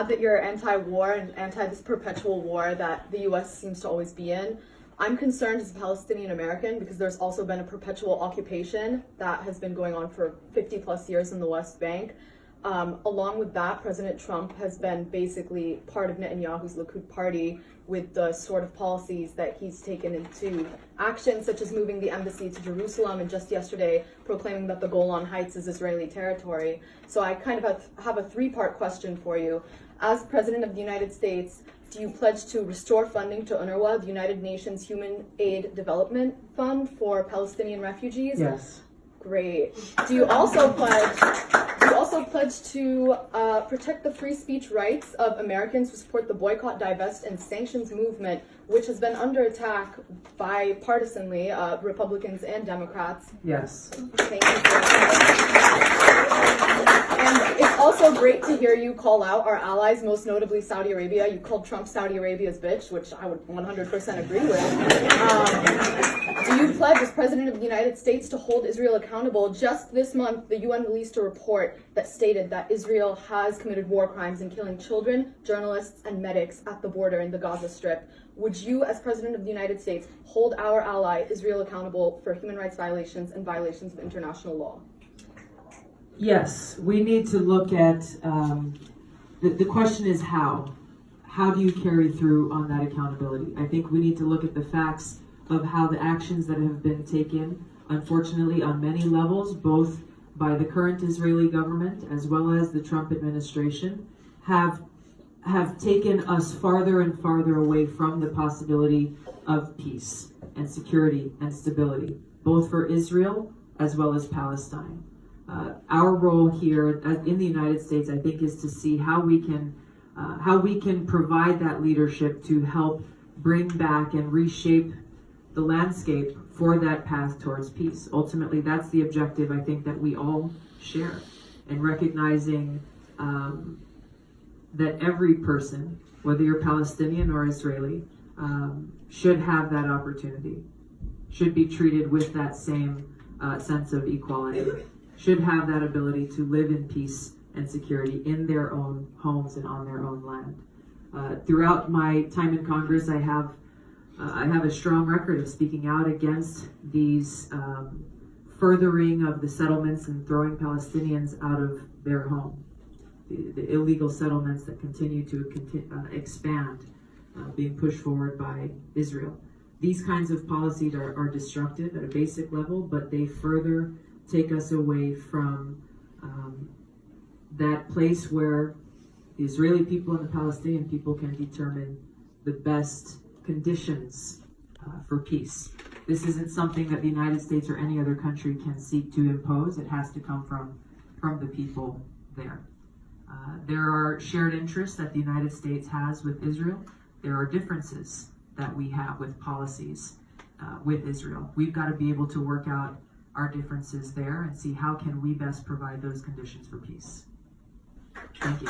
that you're anti-war and anti this perpetual war that the U.S. seems to always be in. I'm concerned as a Palestinian American because there's also been a perpetual occupation that has been going on for 50 plus years in the West Bank. Along with that, President Trump has been basically part of Netanyahu's Likud party with the sort of policies that he's taken into action, such as moving the embassy to Jerusalem and just yesterday proclaiming that the Golan Heights is Israeli territory. So I kind of have a three-part question for you. As President of the United States, do you pledge to restore funding to UNRWA, the United Nations Human Aid Development Fund for Palestinian refugees? Yes. Great. Do you also pledge to protect the free speech rights of Americans who support the boycott, divest, and sanctions movement, which has been under attack bipartisanly, Republicans and Democrats? Yes. Thank you for that. And it's also great to hear you call out our allies, most notably Saudi Arabia. You called Trump Saudi Arabia's bitch, which I would 100% agree with. Do you pledge as President of the United States to hold Israel accountable? Just this month, the UN released a report that stated that Israel has committed war crimes in killing children, journalists, and medics at the border in the Gaza Strip. Would you, as President of the United States, hold our ally Israel accountable for human rights violations and violations of international law? Yes, we need to look at, the question is how. How do you carry through on that accountability? I think we need to look at the facts of how the actions that have been taken, unfortunately, on many levels, both by the current Israeli government as well as the Trump administration, have taken us farther and farther away from the possibility of peace and security and stability, both for Israel as well as Palestine. Our role here in the United States, I think, is to see how we can provide that leadership to help bring back and reshape the landscape for that path towards peace. Ultimately, that's the objective I think that we all share, and recognizing that every person, whether you're Palestinian or Israeli, should have that opportunity, should be treated with that same sense of equality, should have that ability to live in peace and security in their own homes and on their own land. Throughout my time in Congress, I have a strong record of speaking out against these furthering of the settlements and throwing Palestinians out of their home. The illegal settlements that continue to expand, being pushed forward by Israel. These kinds of policies are destructive at a basic level, but they further take us away from that place where the Israeli people and the Palestinian people can determine the best conditions for peace. This isn't something that the United States or any other country can seek to impose. It has to come from the people there. There are shared interests that the United States has with Israel. There are differences that we have with policies with Israel. We've got to be able to work out our differences there and see how can we best provide those conditions for peace. Thank you.